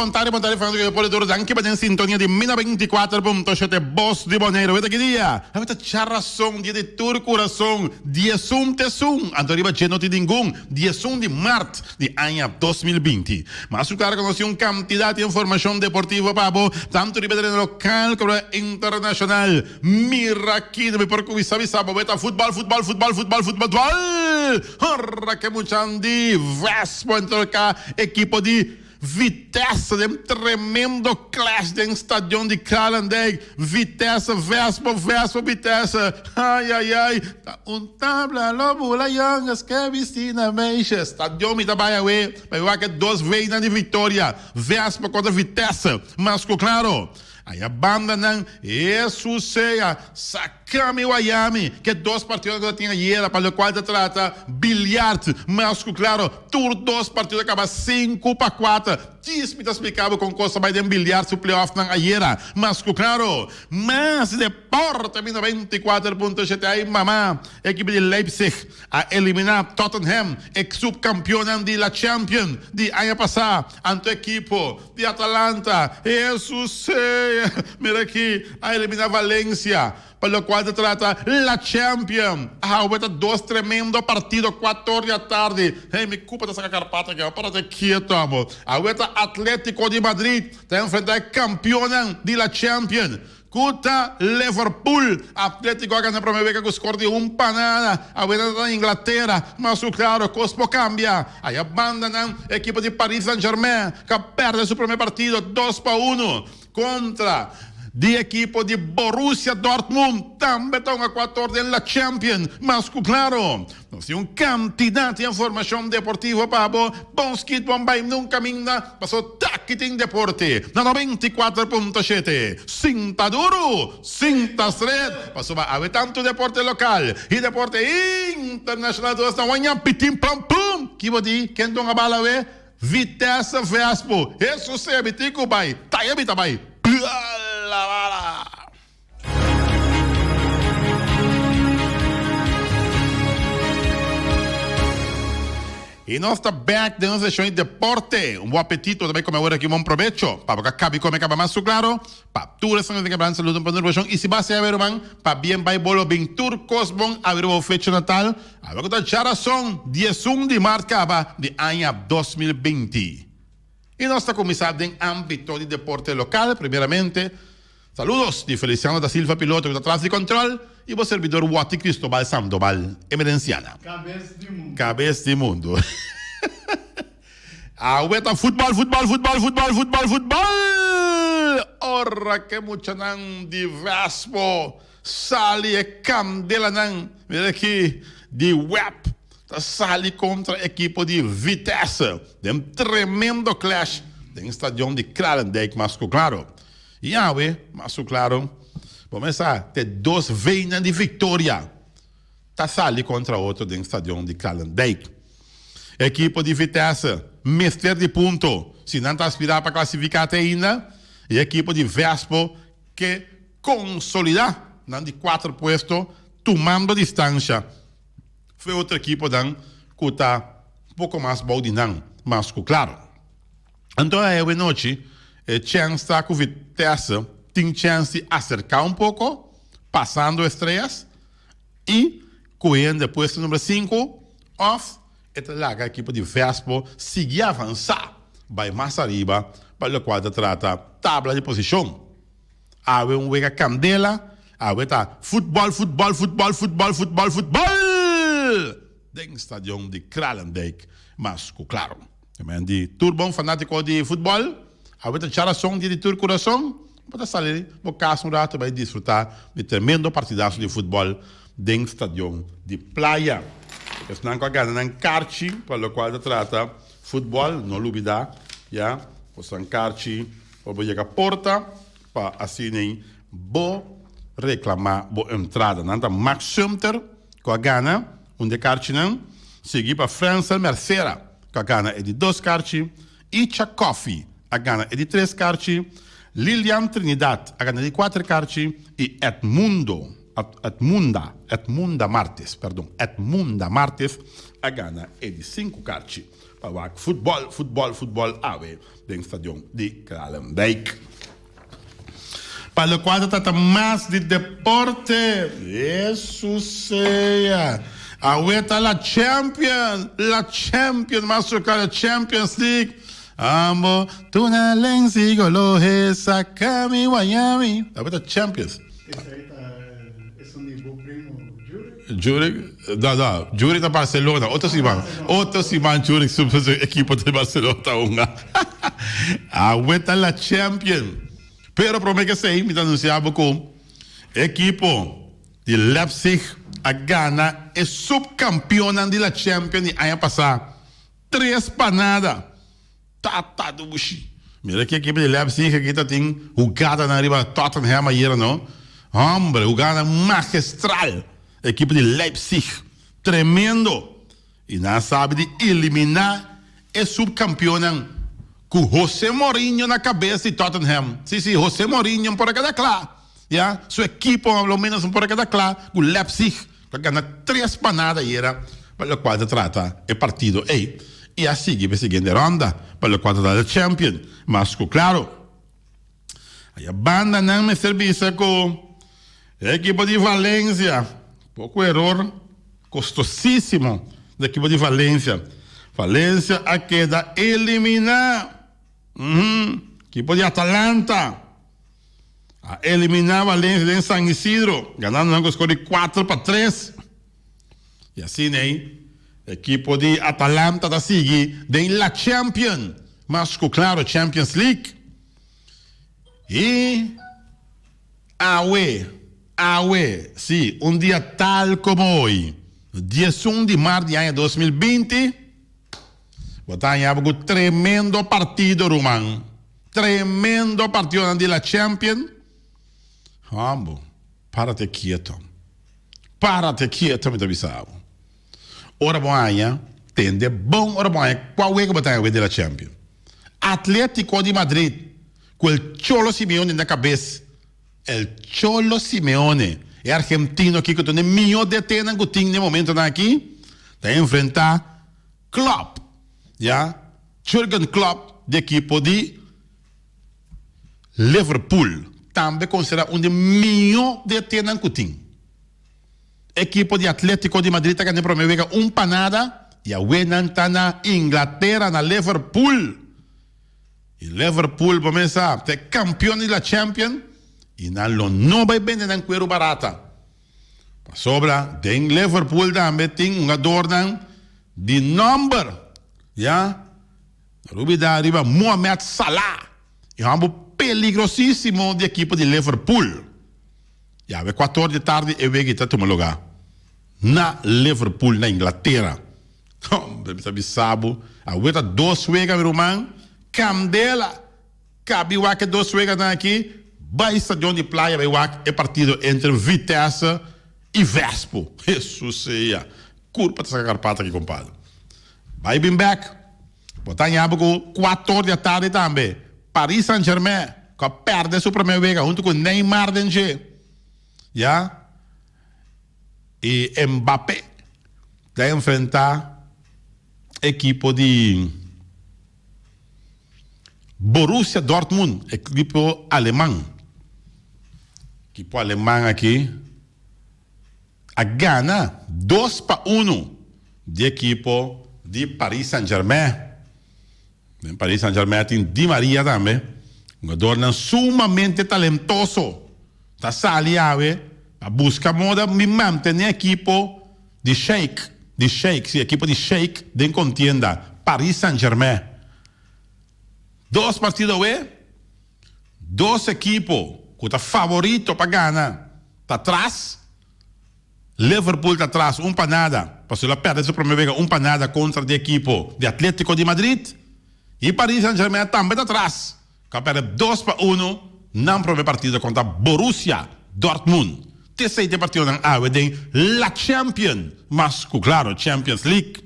bontade, falando che poi loro anche in sintonia di Mina 24.7 Boss di Bonaire. Avete che dia? Avete charrason di tur coração, dia sum te sum. Andoriba genoti dingun, dia sum di mart di anno 2020. Ma su claro conosci un quantità di informazione deportiva pabo, tanto ripetere local come internazionale. Miracchino, per cui sabi sabo, beta football. Ora che muchandi, Vespo entrou cá, equipe de Vitesse, de tremendo clash de estádio de Kralendijk. Vitesse, Vespo, Vitesse. Ai. Tabla, lobula, yangas, que vistina, meixa. Estádio me trabalha, vai lá que 2 vezes de vitória. Vespo contra Vitesse. Mas, claro. Aí a banda não é suceia, Sakami Wayami, que 2 partidos que tinha ayer, para o qual se trata bilharte, mas claro, tur 2 partidos acaba 5-4. Diz-me explicava com coisa mais de bilharte o playoff na ayer, mas claro, mas deporte 24.7 aí mamá, equipe de Leipzig a eliminar Tottenham, ex-subcampeão de la Champions de ano passado, ante a equipe de Atalanta, é suceia. Mira aqui, a eliminar Valência, para o qual se trata la Champions. Ahorita 2 tremendo partido, 4 da tarde. Me culpa dessa carpata aqui, para de quieto, amor. Ahorita Atlético de Madrid está enfrentando campeão de la Champions. Contra Liverpool, Atlético ganha para ver que o score de panada, a verdade da Inglaterra, mas claro, Cospo cambia. Aí a banda a equipe de Paris Saint-Germain, que perde seu primeiro partido 2-1 contra de equipe de Borussia Dortmund, também estão a 4 na Champions, mas claro, nós temos quantidade de informação deportiva para bons kit, bom bem, nunca minda, passou Taquitim Deporte, na 94.7, Sinta duro, Sinta estreito, passou a haver tanto deporte local e deporte internacional, todas estão ganhando, pitim, pum, que vou dizer, quem estão a bala, Vitesse Vespo, isso é, bitico, vai, tá aí, vai. La bala. E nós estamos back de nossa sessão de deporte. Bom apetite, também como agora aqui, bom provecho. Para que acabe como acaba mais claro. Para tu essa não tem que falar saúde para a e se vai a ver man, para bem vai bolo bem turcos bom a ver o fecho natal. A ver que tá charação 11 de março acaba de ano 2020. E nós estamos começando em âmbito de deporte local, primeiramente. Saludos de Feliciano da Silva, piloto que está atrás de control, e o servidor Wati Cristóbal Sandoval, emerenciana. Cabeça de mundo. Ahorita futebol. Ora que mucha nan de Vespo, sali e candela nan, mira aqui, de web, sali contra a equipe de Vitesse, de tremendo clash, de estádio de Kralendijk, mas claro. E mas claro, começar a ter 2 vezes de vitória. Tá sali contra outro dentro do estádio de Kralendijk. Equipe de Vitesse, mestre de ponto, se não está aspirando para classificar até ainda. E equipe de Vespo, que consolida, de 4 postos, tomando distância. Foi outra equipe que está um pouco mais boa de não, mas claro. Então, hoje noite, chance com Vitesse, tem chance de acercar um pouco, passando estrelas, e correndo depois do número 5, off, e a equipe de Vespo seguir avançar, vai mais arriba, para o qual trata tabla de posição. Há uma candela, há futebol. Dentro do estádio de Kralendijk, mas claro, de turbão fanático de futebol, a charação de tur coração, pode sair, no caso um rato, vai desfrutar de tremendo partidaço de futebol dentro do estádio de praia. Estão com a gana em Carchi, para o qual trata futebol, não dúvida, já, você em Carchi, pode chegar a porta, para assim, vou reclamar a entrada. Não Max Sumter, com a gana, onde Carchi não, seguir para França Mercera, com a gana é de 2 Carchi, Icha Coffee, a gana é de 3 Carchi, Lilian Trinidad, a gana é de 4 Carchi, e Edmundo, Edmunda Martins, a Ghana e di 5 carci para o futebol ave do stadion de Kralendijk. Para o quadro trata mais de deporte, isso seja. Aguenta la Champions, más la Champions League. Amo, tu na lenzi golohe sakami Miami. Aguenta Champions. Es un niveau primo Jurek, Jurek da Barcelona. Outro Simão Jurek sobre a equipe de Barcelona. Aguenta la Champions. Pero promete que sei, me anunciava com equipe de Leipzig a Ghana é subcampeona da Champions de ano passado. 3 panadas. Tá do buchi. Mira que a equipe de Leipzig aqui tem jogada na riba Tottenham ayer, não? Hombre, jogada magistral. A equipe de Leipzig. Tremendo. E não sabe de eliminar a subcampeona com José Mourinho na cabeça de Tottenham. Sim, José Mourinho por aqui da claro. Yeah? Sua equipe, pelo menos, por aqui da claro. Com Leipzig. Para ganhar 3 panadas era para o qual trata o partido e a seguir a seguinte ronda para o qual trata o Champions. Mas claro, a banda não me serviço com a equipe de Valência. Pouco erro, costosíssimo da equipe de Valência. Valência a queda eliminar. Equipe de Atalanta. A eliminar Valência em San Isidro, ganhando um score de 4-3. E assim, né? A equipe de Atalanta da seguir de la Champions, mas claro, Champions League. E sim, um dia tal como hoje, 11 de março de ano 2020, botar um tremendo partido, Romano. Tremendo partido de la Champions. Vamos, párate quieto, me avisava. Ora boa, tende bom, ora boa, qual é que botar a da Champions? Atlético de Madrid, com o Cholo Simeone na cabeça. O Cholo Simeone é argentino aqui que tem milhão de tenas que tem no momento aqui, está enfrentar Klopp, já? Jürgen Klopp, de equipe de Liverpool. Também considera de milhão de tenas que tem. Equipe de Atlético de Madrid está ganhando primeiro panada e a Wenan está na Inglaterra, na Liverpool. E Liverpool começa a ser campeão da Champions e não vai vender na cuero barata. Sobra, tem Liverpool também tem uma adorna de number, já? Rubida arriba Mohamed Salah. E é peligrosíssimo de equipe de Liverpool. E às 4 da tarde eu vejo que está tomando lugar na Liverpool, na Inglaterra. Você sabe, a outra 2 vegas, meu irmão, Candela, cabe o que 2 vegas aqui, vai estadião de praia, é partido entre Vitesse e Vespo. Isso seja, curva dessa carpata aqui, compadre. Vai bem back, botar em água 4 da tarde também. Paris Saint-Germain, que perde sua primeira vez, junto com Neymar Denche. Já? E Mbappé vai enfrentar a equipe de Borussia Dortmund, equipe alemão. Equipe alemão aqui. A Ghana, 2-1 de equipe de Paris Saint-Germain. Em Paris Saint-Germain tem Di Maria também. Um jogador sumamente talentoso. Está saliado a buscar moda me manter a equipe de Sheikh, sim, equipe de Sheikh de contienda, Paris Saint-Germain. 2 partidos, 2 equipos que está favorito para ganhar. Está atrás. Liverpool está atrás, panada. Para ela perder sua primeira vez, panada contra a equipe de Atlético de Madrid. E Paris Saint-Germain também está atrás. Que perde 2-1 na primeira partida contra Borussia Dortmund. Terceira partida na água de la Champions. Mas, claro, Champions League.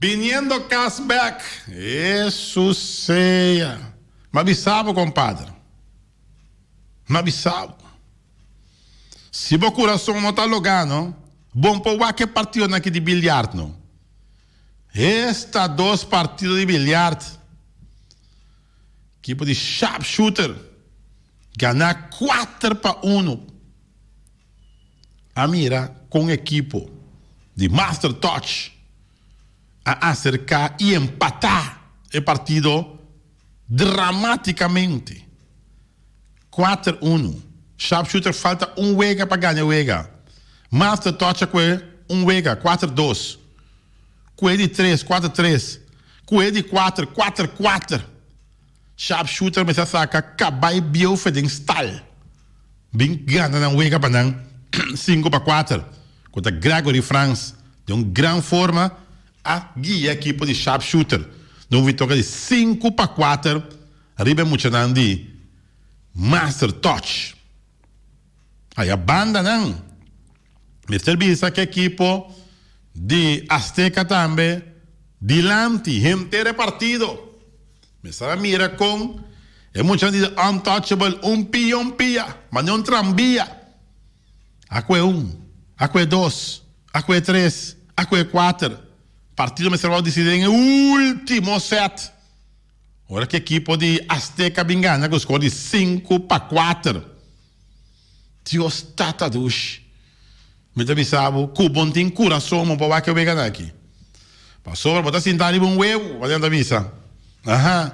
Viniendo cashback. Isso seja. Me avisava, compadre. Me avisava. Se o coração não está logando, bom para que partido aqui de bilhar, não? Esta 2 partidos de bilhar, equipe de sharpshooter, ganhar 4-1. A mira com equipe de Master Touch a acercar e empatar o partido dramaticamente. 4-1. Sharpshooter falta wega para ganhar wega. Master Touch é wega, 4-2. Coelho de 3, 4-3. Coelho de 4, 4-4. Sharpshooter me saca cabai biofeden style. Bem grande na wega para não. 5-4. Contra Gregory France. De uma grande forma a guia a equipe de sharpshooter. Não vitória de 5-4. Arriba muito de Master Touch. Aí a banda não. Me serviça que a equipe de Azteca também. Dilante, gente repartido. Me sabe mira com. É muito de untouchable. Pia. Mas não trambia. Aqui é 1. Aqui é 2. Aqui é 3. Aqui é 4. Partido me serve decidir em último set. Agora que a equipe de Azteca Bingana com o score de 5-4. Deus tata dush. Me deve saber que o bom tem coração para que eu venha aqui. Passou para botar sentar ali um huevo, vai dentro da missa. Aham.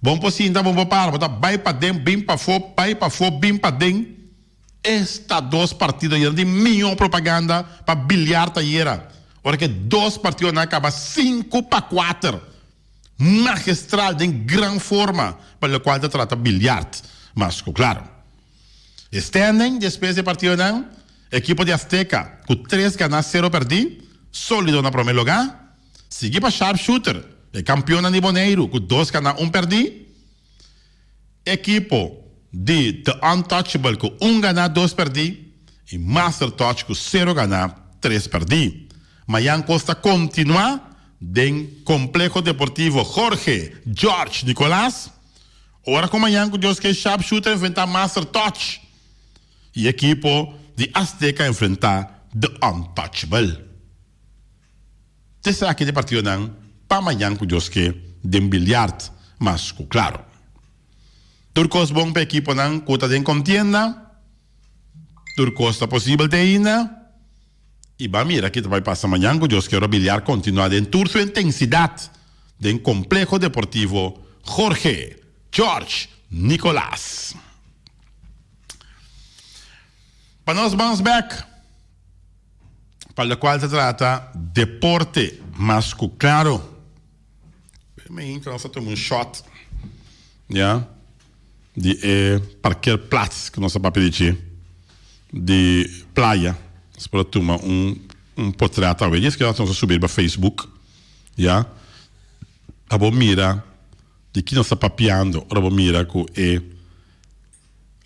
Bom para sentar, bom para parar, botar vai para dentro, bem para fora, bem para dentro. Esta 2 partidos aí de minha propaganda para bilhar taieira. Agora que 2 partidos não acaba 5-4. Magistral, de grande forma, para o qual se trata bilhar. Mas, claro, standing, depois de partido não, equipe de Azteca, com 3 ganhar, 0 perder, sólido na primeiro lugar. Seguir para Sharpshooter, é campeão de Boneiro, com 2 ganhar, 1 perder. Equipe de The Untouchable, com 1 ganhar, 2 perder. E Master Touch, com 0 ganhar, 3 perder. Mayan Costa continua del Complejo Deportivo George Nicolás. Ahora con Mayan Dios que Sharpshooter enfrenta Master Touch. Y equipo de Azteca enfrenta The Untouchable. Desde aquí de partido dan para Mayan Dios que de bilhard más claro. Turcos bon para equipo dan cuota de contienda. Turcos está posible de ina. E vai mira que vai passar amanhã com Deus quero bilhar continuar em toda sua intensidade em Complejo Deportivo George Nicolás. Para nós vamos back para o qual se trata deporte mas claro. Primeiro nós tomamos shot, já de parqueirplaats que nós vamos pedir de praia. Para tomar portreto ao isso que nós vamos subir para Facebook, já. A bom mira de que nós está papiando, a bom mira que é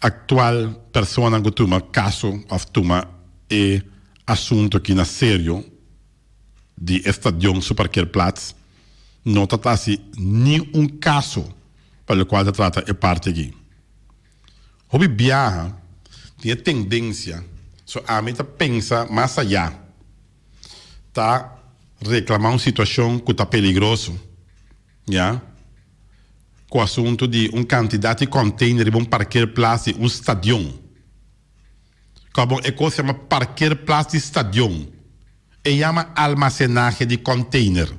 atual pessoa que toma caso of toma é assunto que na sério de estadio Superkerplatz não trata-se nenhum caso para o qual se trata é parte aqui. Hobby viaja tem tendência a mim pensa mais allá. Tá reclamando uma situação que está peligroso. Já? Com o assunto de quantidade de container de parqueirplaats de estádio. Como é que se chama parqueirplaats de estádio? E chama almacenagem de container.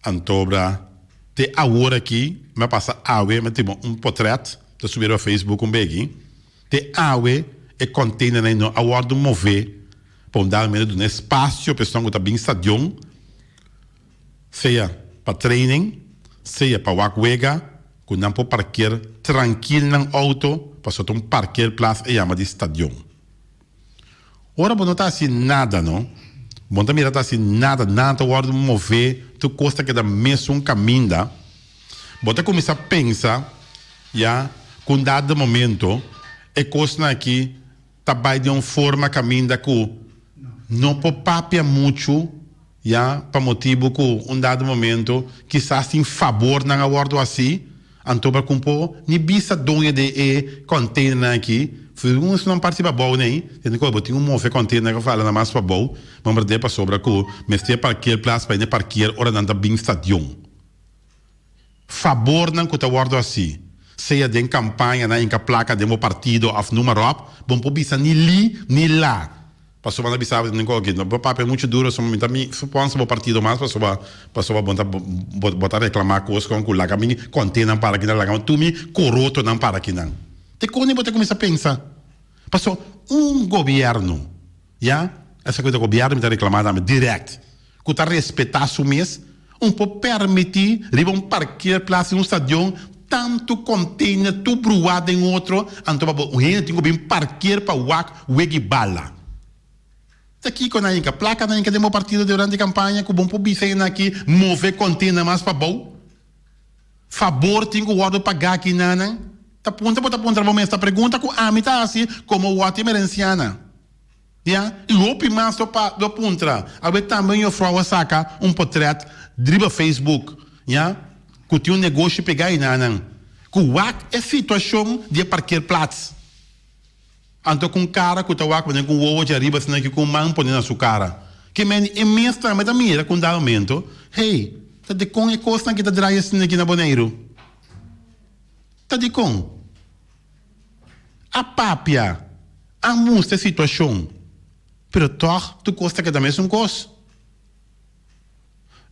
Antobra, te agora aqui, me passa awe, me temos portrait, te subir ao Facebook bem. Te awe e container não a hora de mover para dar meio de um espaço para pessoa que está bem estadião, seja para training, seja para wakwega, que não pode parquear tranquilo no auto, para só um parquear place e chama de estadião. Ora, não está assim nada, não? Não está mirando assim nada a hora de mover, tu custa que dá mesmo caminho, da. Bota começar a pensar, já, com dado momento, é coisa aqui, trabalha de uma forma caminho que não pode papiar muito, já, para motivo que um dado momento, quizás em favor na abordo assim, Antoba kumpo, ni bisa donha de container aqui. Uns não participa bom nem. Tem que botar move container que fala na mais para bom. Vamos perder para sobra com. Mas tem parquear place para ir parquear hora não tá bem stadion. Favor não que tá guardo assim. Seja de campanha na inca placa de meu partido of número up, bom por bisa ni li ni lá. Passou para bisa nem qualquer. No papel é muito duro, só me também suponho que o partido mais passou botar reclamar coisas com lá que container para que não lá, tu me coroto não para que não. Te quando você começa a pensar, passou governo, já? Essa coisa do governo me está reclamando direto, que está respeitar o mês, pode permitir, riba parquear place em estadião, tanto container, tu bruado em outro, então o gente tem que parquear para o bala. Aqui com a placa na inca demo partido durante a campanha, que o bom publicar aqui, mover container mais para bom, favor tem que o guarda pagar aqui não. Tá ponta esta pergunta com a mitad assim como o ati merenciana. Já? E lopi mais do ponta. A também eu frau saca portrait driba Facebook, já? Que tem negócio pegar aí não. Que o é situação de parquear plaats. Anto com cara que o wak com o de arriba senão que com man põe na sua cara. Que men é mesmo mas da mira com dá aumento. Hey, tá de com é coisa que tá draya assim aqui na boneiro. Tá de com a papia a muita situação pero toch tu costa que também é coisa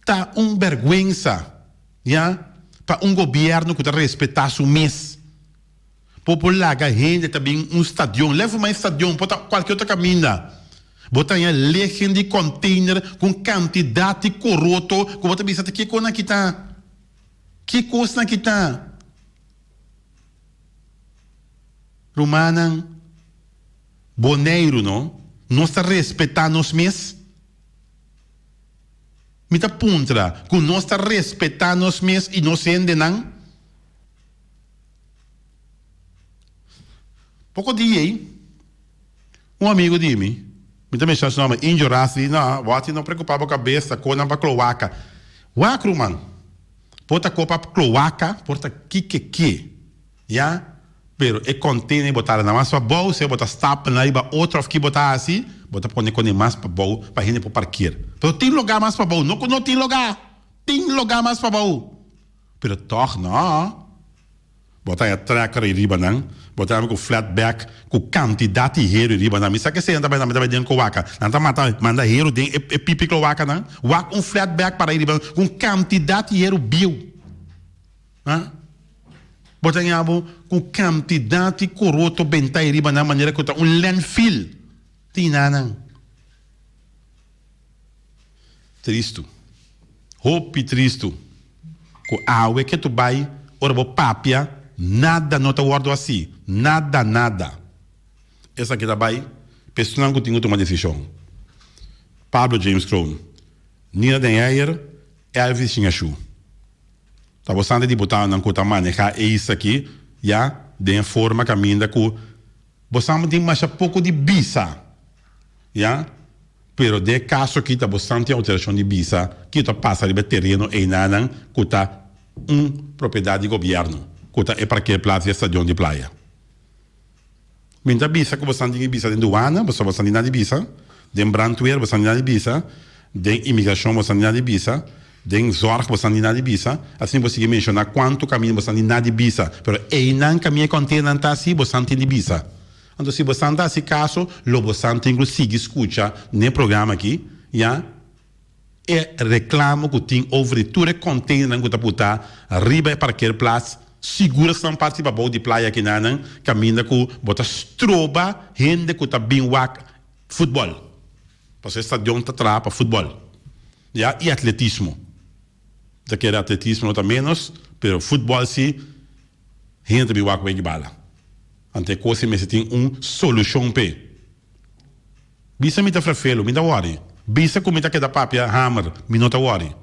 tá vergüenza já para governo que tá respeitar o mês popular a gente também estadião leva mais estadião pode qualquer outra caminha botar aí legem de container com quantidade de coroto que bota bisa que coisa que tá que coisa que tá Romana, boneiro, não? Nós está respeitando os meses. Me está puntra, que nós está respeitando os meses e não sendo não. Pouco dia aí, amigo de mim, me também chama o nome, Injurasi, não, vou não preocupar com a cabeça, com a cloaca. Wacro, man, porta copa cloaca, porta que, já? Pero e container botar na mais para bolsa, botar stap na iba outro que botar assim, botar põe com mais para bol, para gente para parquear. Pero tem lugar mais para bol, não tem lugar mais para bol. Pero toch não. Botar a tracker e riba não, botar com flatback, com quantidade de hero e riba não. Me sabe que você anda bem dentro com vaca, não manda hero dentro e pipi com vaca não. Vaca flatback para riba com quantidade de hero bio. Hã? Botamos com quantidade de coroto bentai riba na maneira que está landfill. Tinanang. Tristo. Hope tristo. Com água que tu vai, ora papia, nada não te guardo assim. Nada. Essa aqui tá vai, pessoa que tem uma decisão. Pablo James Crown. Nina Denheyer, Elvis Chinhachu. Tá bastante deputado não conta manejar isso aqui, já, de forma caminha que bastante tem mais pouco de visa, já, pero de caso aqui tá bastante alteração de visa, que tá passa de terreno e nada, que tá propriedade de governo, que tá é para que place estação de praia. Minta visa que bastante de visa de doana, bastante nada de visa, de brandweer bastante nada de visa, de imigração bastante nada de visa. Den zorg bastante nada de visa, assim você mencionar quanto caminho bastante nada de visa, pero não caminho container tá assim bastante de visa. Então se bastante assim caso, lo bastante inclusive escuta no programa aqui, já é reclamo que tem overture container que tá puta riba para aquele place, segura são participa bom de praia aqui na caminho que bota stroba gente que tá bem wak futebol. Você estadião tá trapa futebol. Já e atletismo. Daquele atletismo não menos, pero futebol sim, gente me vai com bala. Ante coisa me tem solução pe. Bisa me tá frafelo, me dá worry. Bisa como tá que da papia hammer, me não tá worry.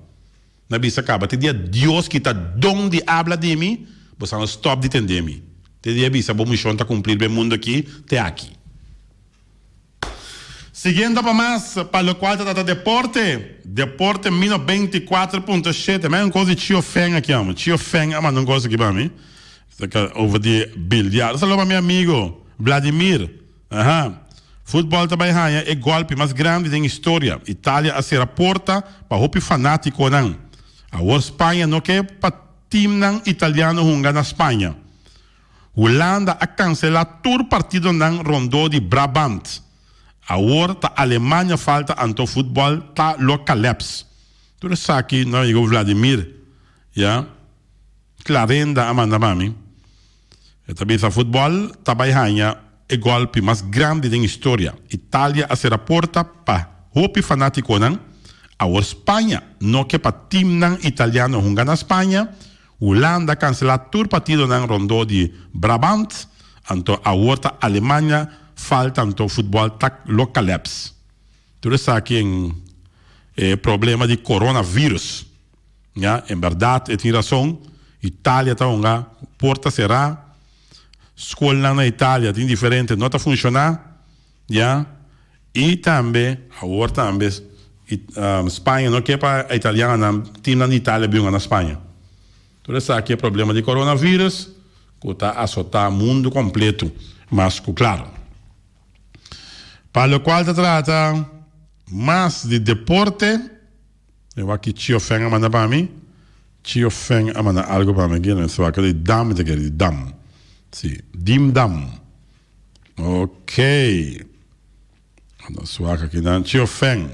Na bisa acaba, te dia Deus que tá dom de habla de mim, você não stop de entender me. Te dia bisa, bom missão tá cumprir bem mundo aqui, te aqui. Siguiendo para más, para lo cual trata deporte, Deporte mino 24.7. Mas é uma coisa que eu feng aqui, amo. Eu feng, mas não gosto aqui para mim. Over de bilhar. Saludo para meu amigo Vladimir. Futebol também é golpe mais grande da história. Itália a ser a porta para o fanático não. A Espanha não quer para time italiano hunga na Espanha. Holanda a cancelar todo partido na Rondô de Brabant. Agora a Alemanha falta anto futebol tá localaps. Tudo isso aqui não é o Vladimir, já. Clarenda amanda mami. Também essa futebol também é golpe mais grande da história. Itália a ser a porta para o fanático não. A Espanha não quer para time italiano hunga na Espanha. Holanda cancelar todo partido na Rondô de Brabant. Anto agora a Alemanha falta anto futebol tá localaps. Tudo isso aqui é problema de coronavírus. Ja, em verdade, tem razão. Itália tá onga, porta será. Escola na Itália tem diferente, não tá funcionar. Ja, e também agora também Espanha não quer para a italiana, time na Itália bem na Espanha. Tudo isso aqui é problema de coronavírus, que está a assotar o mundo completo, mas claro. Para o qual se trata mais de deporte, eu aqui Tio Feng a mandar para mim. Tio Feng a mandar algo para mim. Não sei aquele dam, de dam. Sim, dim dam. Ok. Não sei aqui não. Tio Feng.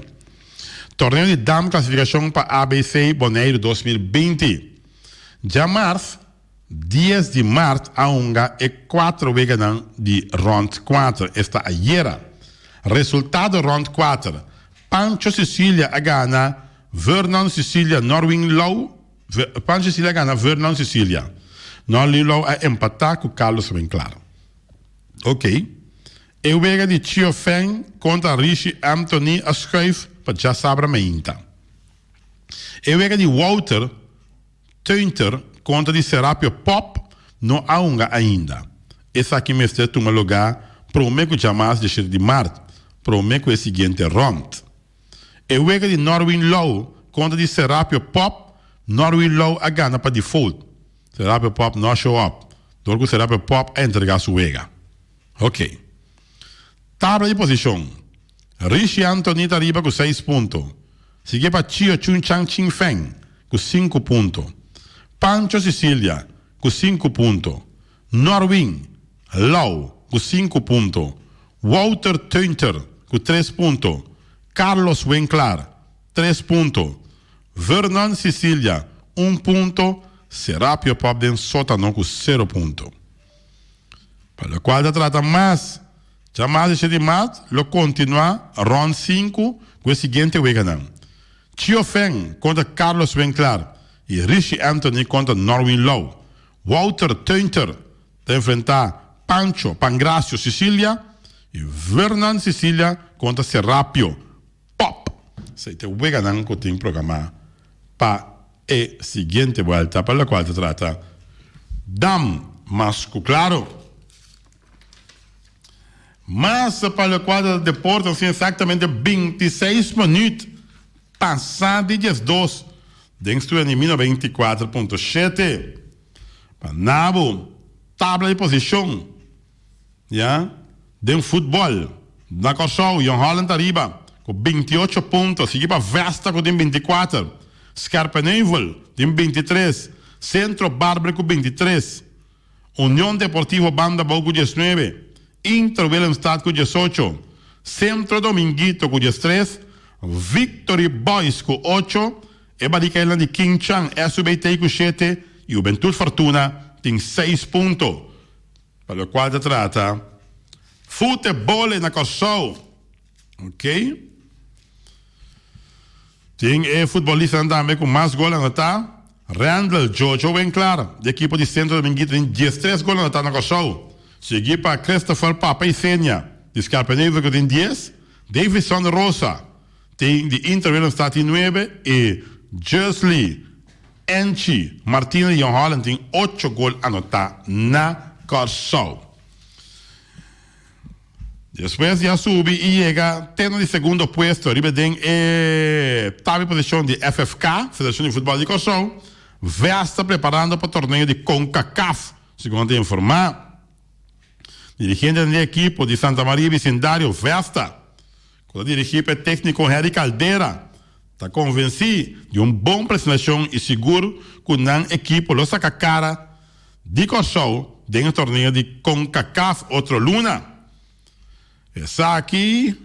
Torneio de dam classificação para ABC Boneiro 2020. Já março, 10 de março, a unga é 4 vezes de round 4. Esta ayer. Resultado round 4. Pancho Sicilia a gana, Vernon Sicilia, Norwin Low. Pancho Sicilia a gana, Vernon Sicilia. Norwin Low a empatar com Carlos Winkler. Ok. Eu vejo de Tio Feng contra Rishi Anthony a schuif para já saber mainta. Eu vejo de Walter Tünter contra de Serapio Pop não há unga ainda. Esse aqui me está em um lugar prometo jamais deixar de março. Prometo o seguinte round. Eu vejo de Norwin Low contra de Serapio Pop. Norwin Low a gana para default. Serapio Pop não show up. Dorgo Serapio Pop a entregar sua vega. Ok. Tabla de posição. Rishi Anthony está arriba com 6 pontos. Sigue para Chio Chun Chang Ching Feng com 5 pontos. Pancho Sicilia com 5 pontos. Norwin Low com 5 pontos. Walter Tünter com 3 pontos. Carlos Winkler 3 pontos. Vernon Sicilia 1 ponto. Serapio Pop den sótano com 0 pontos. Para o qual trata mais. Jamais de mais, lo continua round 5 com o seguinte weekend. Tio Feng contra Carlos Winkler e Rishi Anthony contra Norwin Low. Walter Tünter vai enfrentar Pancho Pangracio Sicilia e Vernon Sicilia contra Serapio Pop. Esse é o weekend que tem programado para a seguinte volta, para a qual se trata dam masco claro. Mas para o quadro de deporte, são exatamente 26 minutos passado de 2 dentro de 24.7. Para Nabo, tabla de posição, já, de futebol, na Corsol, Jan Holland arriba, com 28 pontos, seguido para Vesta com 24, Scarpeneuvel, tem 23, Centro Bárbaro com 23, União Deportivo Banda Bau com 19, Inter Willemstad com 18, Centro Dominguito com 13, Victory Boys com 8, e Baricaela de King Chang, SBT com 7, e Juventud Fortuna tem 6 pontos. Para o qual se trata futebol na Corsol. Ok? Tem futebolista também com mais gols anotar. Randall Jojo Winkler, da equipe de Centro Dominguito, tem 13 gols anotar na Corsol. Seguir para Christopher Papa e Senha, de Scarpeneuvel que tem 10, Davidson Rosa, tem de Inter Willemstad tem 9, e Jersey Enchi Martínez de Jan Holland tem 8 gols a anotar na Corsol. Después ya sube y llega teno de segundo puesto. Arriba de tabla posición de FFK, Federación de Fútbol de Kosovo. Vesta preparando para el torneo de CONCACAF, según te informa. Dirigente del equipo de Santa María Vecindario, Vesta, con el dirigente técnico Henry Caldera, está convencido de una buena presentación y seguro que un equipo lo saca cara de Kosovo en el torneo de CONCACAF otro luna. Essa aqui,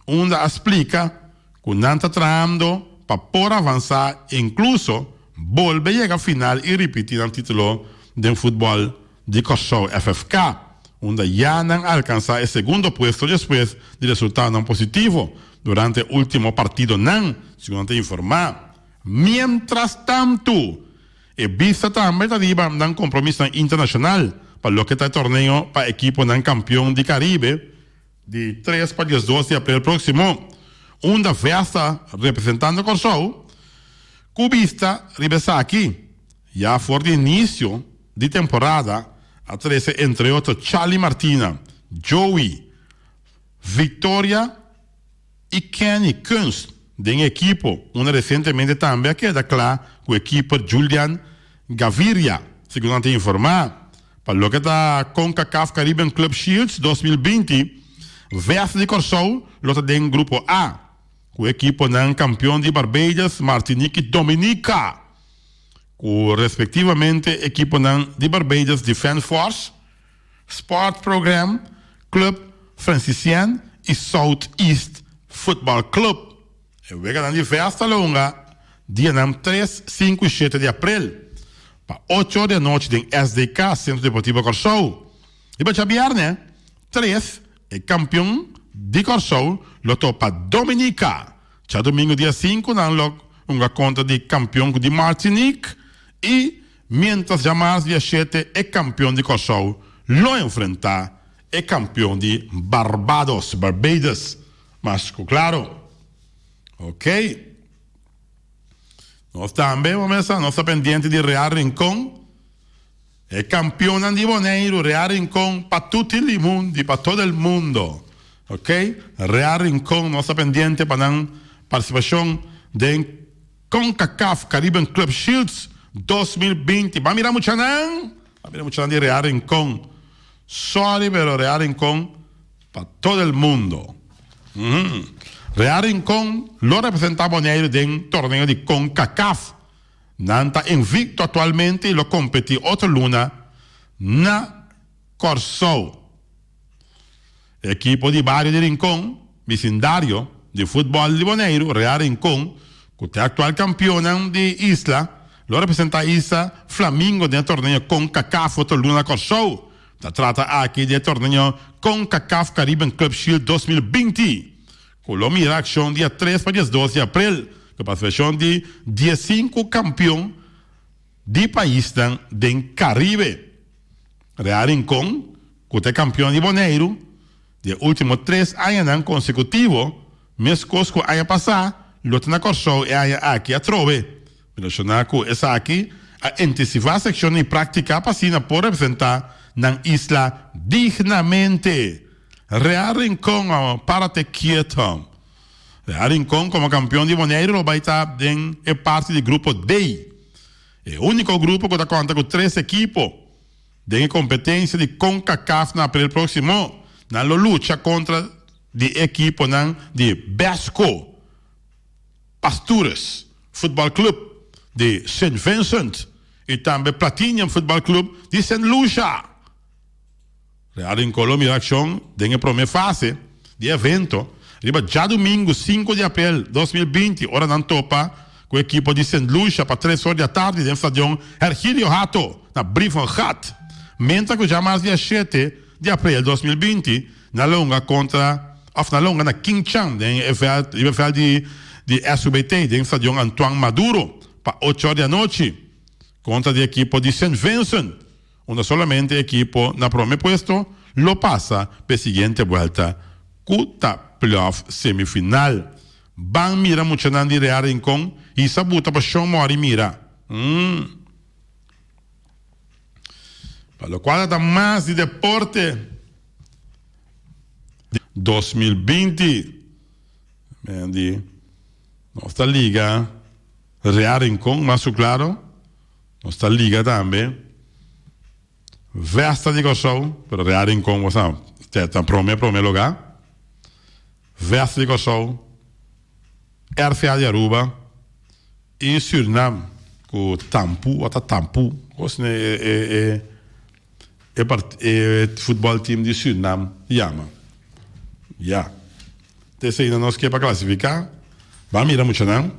onde explica que não está tramando para por avançar, incluso volver a chegar à final e repetir o título do futebol de Kosovo FFK, onde já não alcançar o segundo puesto depois de resultado não positivo durante o último partido, não, segundo te informar. Mientras tanto, e vista também arriba um compromisso internacional para o que está o torneio para o equipo não campeão de Caribe, de 3 para 12 de abril próximo, onde festa representando Kosovo, cubista regresa aqui, já for de início de temporada, a 13, entre outros, Charlie Martina, Joey, Victoria e Kenny Kunst, de equipo, onde recentemente também queda claro que o equipo Julian Gaviria, segundo te informar, para o que está CONCACAF Caribbean Club Shields 2020, Vesta de Kosovo, lota den grupo A, o equipo nan campeão de Barbados, Martinique e Dominica, o respectivamente equipo nan de Barbados Defense Force, Sport Program, Club Franciscan e South East Football Club. E o dan de festa longa, dia 3, 5 e 7 de abril, para 8 horas da noite em SDK, Centro Deportivo Kosovo. E para viernes, 3, el campeón de Kosovo lo topa Dominica. Ya domingo dia 5 dan una contra de campeón de Martinique y mientras ya más dia 7 el campeón de Kosovo lo enfrenta el campeón de Barbados. Más claro. Ok. Nós também vamos a nossa pendiente de Real Rincón. El campeón de Bonaire, Real Rincón, para todo el mundo, para todo el mundo. ¿Ok? Real Rincón, nuestra pendiente para la participación de CONCACAF Caribbean Club Shields 2020. Va a mirar mucho de Real Rincón. Sorry, pero Real Rincón para todo el mundo. Real Rincón lo representa a Bonaire en el torneo de CONCACAF. Nanta invicto atualmente y lo competí otra luna na Kosovo. Equipo de barrio de Rincón, vecindario de fútbol de Bonaire, Real Rincón, que es actual campeón de isla, lo representa a Isla Flamingo del torneo CONCACAF otra luna Kosovo. Se trata aquí del torneo CONCACAF Caribbean Club Shield 2020. Colombia acción día 3 para 12 de abril. Que participación de 15 campeón de país del Caribe. Real Rincón, que es campeón de Bonaire, de últimos 3 años consecutivos, mes Cosco año pasado, lo tiene Kosovo y año aquí a Trove. Mencionar que es aquí a intensivar sección y práctica para por representar la isla dignamente. Real Rincón, párate quieto. Real Rincón, como campeón de Bonaire, va a estar en parte del grupo D. El único grupo que cuenta con 3 equipos de competencia de CONCACAF en abril próximo. Na lo lucha contra el equipo de Basco Pastures Football Club de St. Vincent y también Platinum Football Club de St. Lucia. Real Rincón lo mira acción en la primera fase de evento. Já domingo, 5 de abril 2020, hora na topa, com o equipo de St. Lucia para 3 horas da tarde, dentro do estádio Hergílio Hato, na Briefengat. Mientras que já mais dia 7 de abril 2020, na longa contra, na longa na King Chan, no de SBT, dentro do estádio Antoine Maduro, para 8 horas da noite, contra o equipo de St. Vincent, onde solamente o equipo na primeiro puesto lo passa para a seguinte volta, cuta playoff semifinal. Van mira mucho de Real Rincón y sabuta para Sean Mori mira. Para lo cual está más de deporte. 2020. Mendi, nossa liga, Real Rincón, mas claro, nossa liga também. Vesta de Kosovo, pero Real Rincón, está em primeiro lugar. Vesta de Kosovo, RCA de Aruba e Suriname, com Tampu, futebol time de Suriname, chama. Já. Esse ainda nós quer para classificar. Vamos mirar muito não.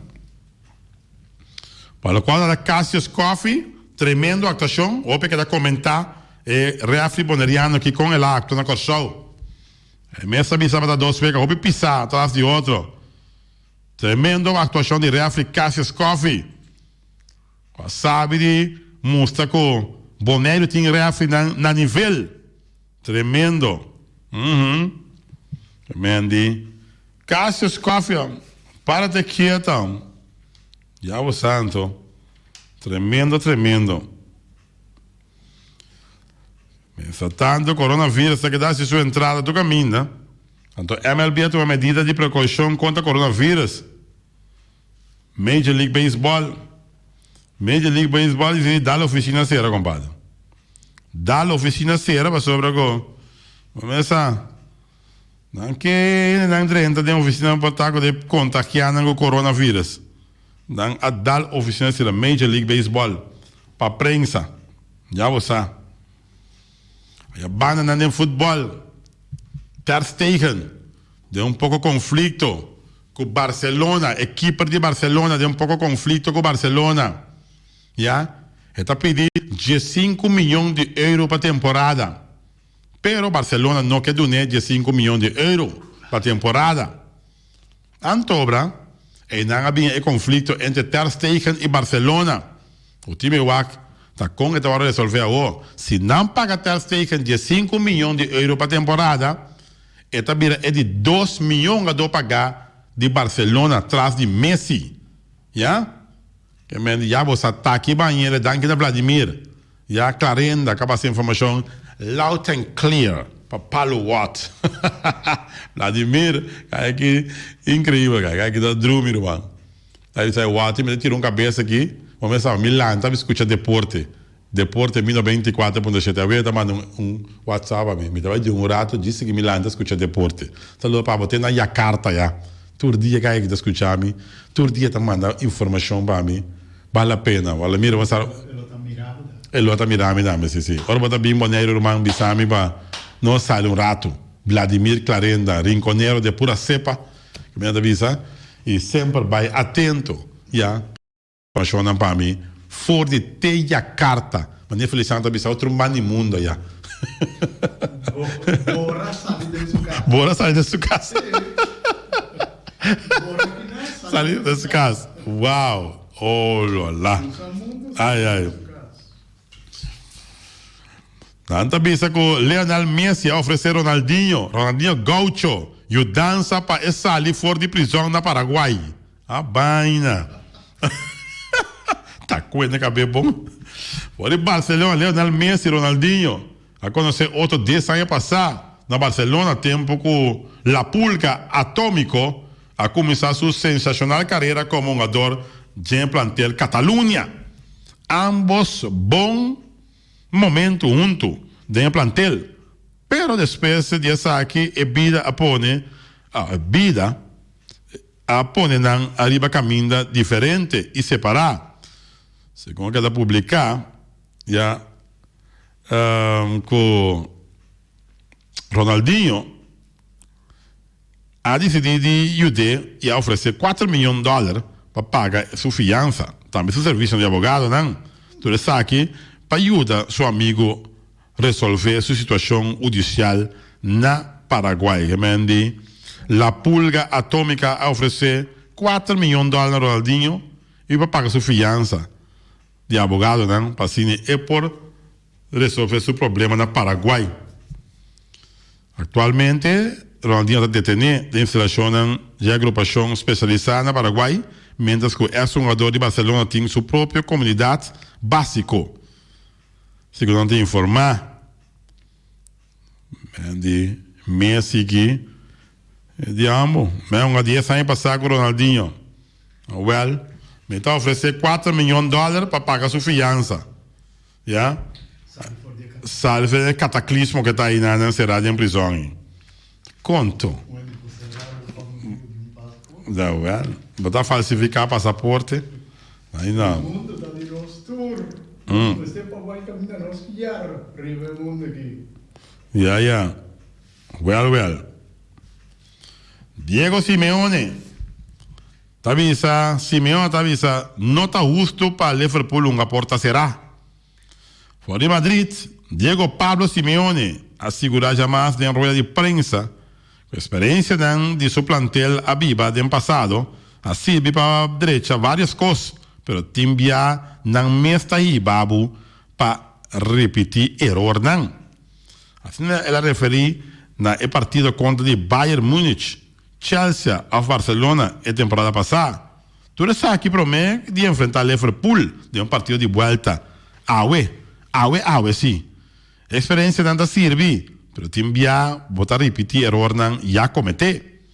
Para o qual a Cassius Coffee, tremendo actuação, ou que da comentar, reafri boneriano que com ele acto na Kosovo. Messa bisaba da 2 vezes, ou pisar atrás de outro. Tremendo actuação de reafri Cassius Coffee. Sabe de mostra que o Bonério tinha reafri na nível. Tremendo. Tremendo. Cassius Coffee, para de quieto. Já o santo. Tremendo. Pensa tanto, coronavírus, que dá-se sua entrada do caminho, né? Então, MLB tem uma medida de precaução contra o coronavírus. Major League Baseball dá a oficina cera, compadre. Dá a oficina cera para sobre o começa. Não que não entra de oficina para estar de contagiar o coronavírus. Não a dar oficina cera Major League Baseball para prensa. Já você. A banda no futebol. Ter Stegen de pouco conflito com Barcelona, equipe de Barcelona de pouco conflito com Barcelona. Já? Está pedindo 15 milhões de euros para a temporada. Pero Barcelona não quer dar 15 milhões de euros para a temporada. Antobra, não havia conflito entre Ter Stegen e Barcelona. O time WAC está com esta hora de resolver agora. Se não paga Ter Stegen 15 milhões de euros para a temporada, esta vira é de 2 milhões a pagar de Barcelona atrás de Messi. Já? Que já você está aqui, banheiro, danke de Vladimir. Já, clarenda, acaba essa informação. Loud and clear, para Paulo Watt. Vladimir, é que incrível, cara, que dá drumir, mano. Aí sai Watt, me tirou cabeça aqui, vamos ver, Milan, estava escutando Deporte 1924.7, eu estava mandando WhatsApp a mim, me estava de rato, disse que Milan está escutando Deporte. Então, para botar na Jakarta, já. Todo dia que está escutando, todo dia está mandando informação para mim, vale a pena, vale a pena, você ele está mirando, sim. Ora, está bem bonito, irmão, bisami, para não sair rato. Vladimir Clarenda, rinconeiro de pura cepa, que me avisa, e sempre vai atento, já, apaixonam para mim, for de teia carta, mas nem Feliciano está outro mano imundo, já. Bora sair de sua casa. Sair de sua casa. Uau, oh lá. Ai. Tanta bisa que Lionel Messi a oferecer Ronaldinho Gaucho, e o dança para essa ali fora de prisão na Paraguai. A vaina. Tá coisa cabeça bom. Por Barcelona, Lionel Messi, Ronaldinho. A conhecer outro 10 anos passar na Barcelona, tempo com La Pulga Atómico a começar sua sensacional carreira como um jogador de plantel Catalunha. Ambos bom momento junto de plantel, pero depois de essa aqui a vida a pone nan arriba caminho diferente e separar. Segundo que ela publicar, já com Ronaldinho a decidido de ajudar e a oferecer $4 milhões para pagar sua fiança, também seu serviço de advogado, não? Tudo isso aqui para ajudar seu amigo resolver sua situação judicial na Paraguai. La Pulga Atômica a oferecer $4 milhões a Ronaldinho e para pagar sua fiança de advogado, não? Para assim, é por resolver seu problema na Paraguai. Atualmente, Ronaldinho está detenido de instalação de agrupação especializada na Paraguai, mientras que o jogador de Barcelona tem sua própria comunidade básico. Segundo informar, de Messi aqui, Diamo, me um 10 anos passar com o Ronaldinho. Well, me está oferecendo $4 milhões para pagar sua fiança. Yeah? Salve o cataclismo que está aí na encerrada em prisão. Conto. Well, botar falsificar passaporte. Aí não. O mundo está de nosso tour. Você vai caminhar nos guiar. Riva o mundo aqui. Yeah. Well. Diego Simeone. Simeone tá avisa, não tá justo para Liverpool uma porta será. Fora de Madrid, Diego Pablo Simeone assegura jamais em rueda de prensa a experiência de seu plantel a viva do passado, assim para a direita várias coisas, pero timbia não me está aí babu para repetir erro não. Assim ela referi na partido contra o Bayern Múnich, Chelsea ou Barcelona a temporada passada. Tu sabe que para mim de enfrentar Liverpool de partido de volta. Awe, sim. A experiência não serve, pero timbia botar repetir erro não já cometer.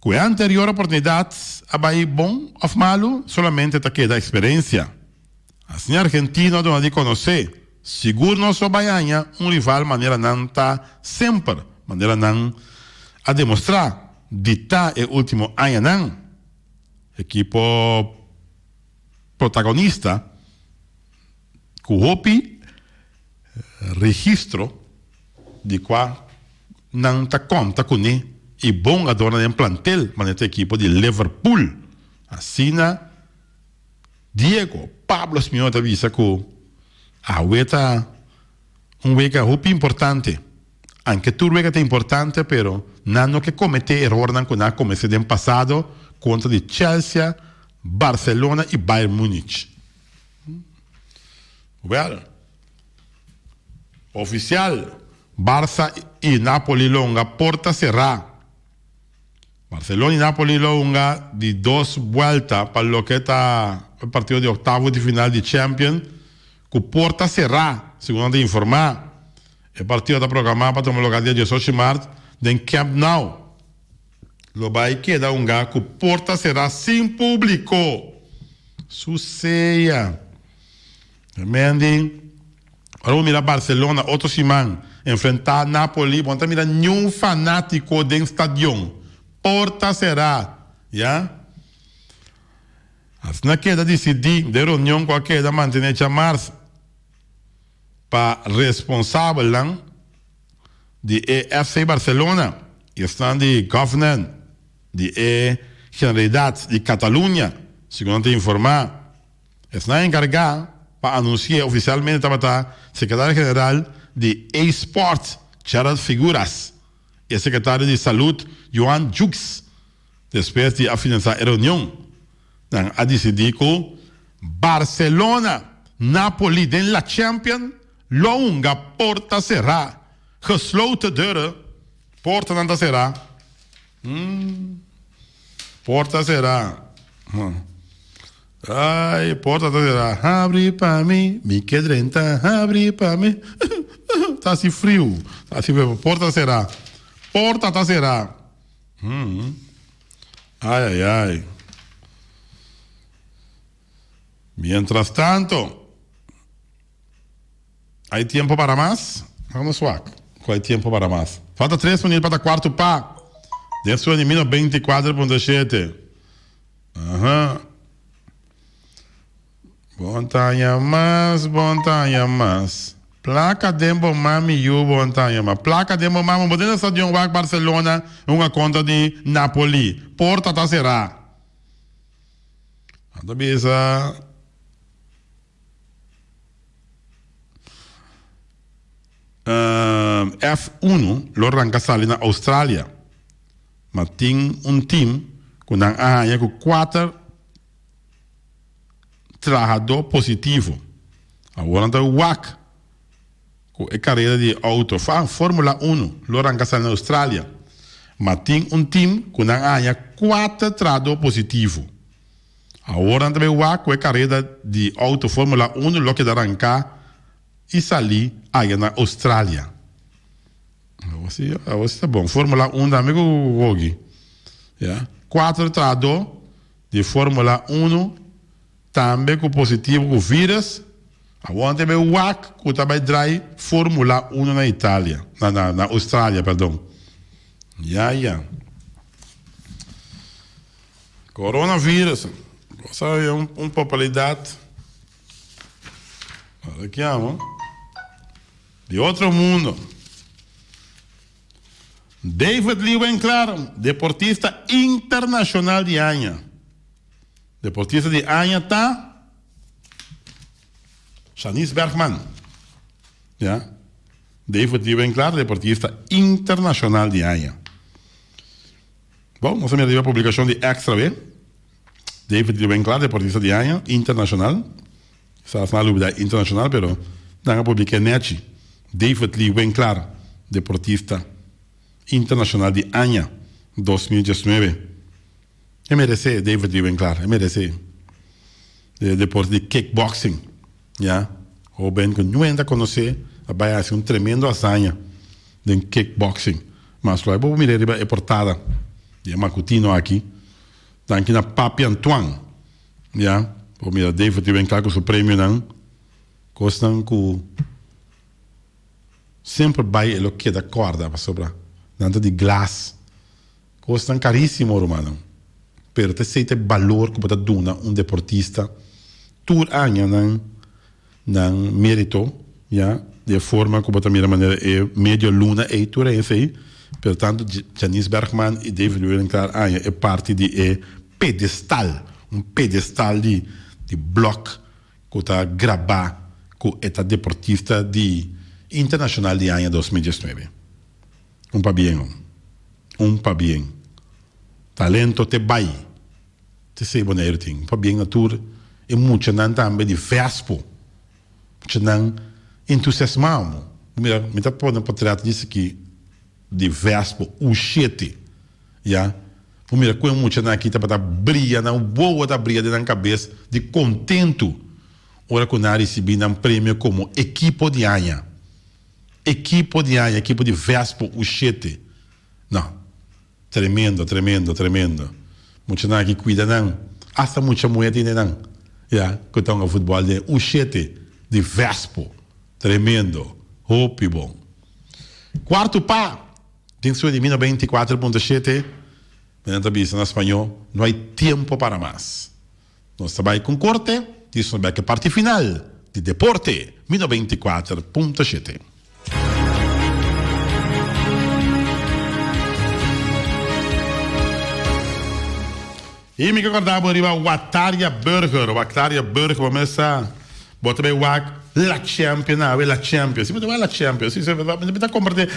Com a anterior oportunidade, abai bom ou malo, solamente te queda experiência. Assim, argentino não de conhecer. Seguro não só baianha, rival maneira não tá sempre, maneira não a demonstrar. Dita o último ano não. Equipo protagonista, com o registro de qual não tá conta com ele e bom adorna em plantel, mas equipo de Liverpool. Assim, Diego Pablo Simeone avisa que a weta weka hopi importante. Anche tu weka é importante, pero não que comete erro não que comece no passado contra de Chelsea, Barcelona e Bayern Múnich. Well, oficial, Barça e Napoli longa porta será. Barcelona e Napoli longa de 2 vueltas para lo que está el partido de octavo de final de Champions, que porta será, segundo informar. El partido está programado para tomar lugar dia 18 de março em Camp Nou. Lo vai quedar gato que porta será sem público. Suceia. Também. Agora mira Barcelona, outro semana, enfrentar Napoli, vamos mirar nenhum fanático do estádio. Porta será, já? Assim na queda decidir de reunião qualquer da manter chamar para responsável de FC Barcelona, e estão de governance de Generalidade de Catalunha, segundo informar, estão encarregados para anunciar oficialmente a secretário-geral de eSport, Gerard Figuras, e secretário de Saúde, Joan Jux, depois de finalizar a reunião, a decidir que Barcelona, Napoli, em la Champions, longa porta será, gesloten deuren, porta não será, porta será. Ai, porta será, abre para mim, me quedrenta, abre para mim. Tá assim frio, tá assim frio, porta será. Porta tá será. Ai. Mientras tanto, ¿hay tiempo para más? Vamos a ¿hay tiempo para más? Falta 3 minutos para quarto pa. Dentro de 24.7. Ajá. Montanha mais. Placa Dembo Mami Yu Montanha mais. Placa Dembo Mami. Modelo Estadio Wag Barcelona. Uma conta de Napoli. Porta tá será. Anda bisa. F1 lo arranca sali na Austrália. Mas tem time com com 4 trabalhadores positivos. Agora está o WAC, com a carreira de auto. Fórmula 1 lo arranca sali na Austrália. Mas tem time com 4 trabalhadores positivos. Agora está o WAC, com a carreira de auto Fórmula 1 lo que arranca e sair aí na Austrália. Você tá bom. Fórmula 1 da amigo Wogi. Yeah. 4 trado de Fórmula 1 também com positivo com vírus. Aonde é o WAC que também traz Fórmula 1 na Itália, na Austrália, perdão. Yeah. Coronavírus. Essa é uma popularidade. Olha aqui, amor. De outro mundo. David Liebenklar, deportista internacional de Anha. Deportista de Anha está Janice Bergman. Ja? David Liebenklar, deportista internacional de Anha. Bom, nós temos a publicação de Extra B. David Liebenklar, deportista de Anha, internacional. Estava na luta internacional, pero não publiquei net. David Liebenklar, deportista internacional de Anha 2019. MRC, David Liebenklar, MRC. De deporte de kickboxing. Ja? O bem que não ainda conhecer, vai ser tremendo hazaña de kickboxing. Mas lá vou mirar é portada. De Macutino aqui. Aqui na Papi Antoine. Ja? Vou mirar David Liebenklar com o seu prêmio não. Costam com sempre vai ele que da corda para sobrar. Nada de glass. Costam caríssimo, romano. Pero te sei te valor que pode dar deportista tur anha não mérito, ja, de forma que pode mirar maneira é medio luna e tur é aí. Portanto, Janice Bergman e David Liebenklar anha é parte de pedestal, pedestal de bloco que está gravar com esta deportista de internacional de Anha 2019. Pa bien. Talento te vai. Te sei boneiro ting. Pa bien natura. E muito não também de vespo. Muito não entusiasmado. Mira, me tá pondo para trás disso aqui de vespo, o chete. Já. Mira, com muito não aqui tá para brilha, não boa da brilha na cabeça, de contento. Ora com nada recebi um prêmio como equipo de Anha. Equipo de Vespo, o Chete. Não. Tremendo. Muito não que cuida não. Hasta muita mulher tem não. Já, que estão no futebol de o Chete de Vespo. Tremendo. Hope bom. Quarto pá. Tem sua de 24.7. Menanta bisa na espanhol. Não há tempo para mais. Nós trabalhamos com corte. Isso é a parte final de Deporte 24.7. E me recordava arriba o Ataria Burger. O Ataria Burger começa bota bem o la Champions, la Champions. Sim, mas la Champions. Sim, você vai compartilhar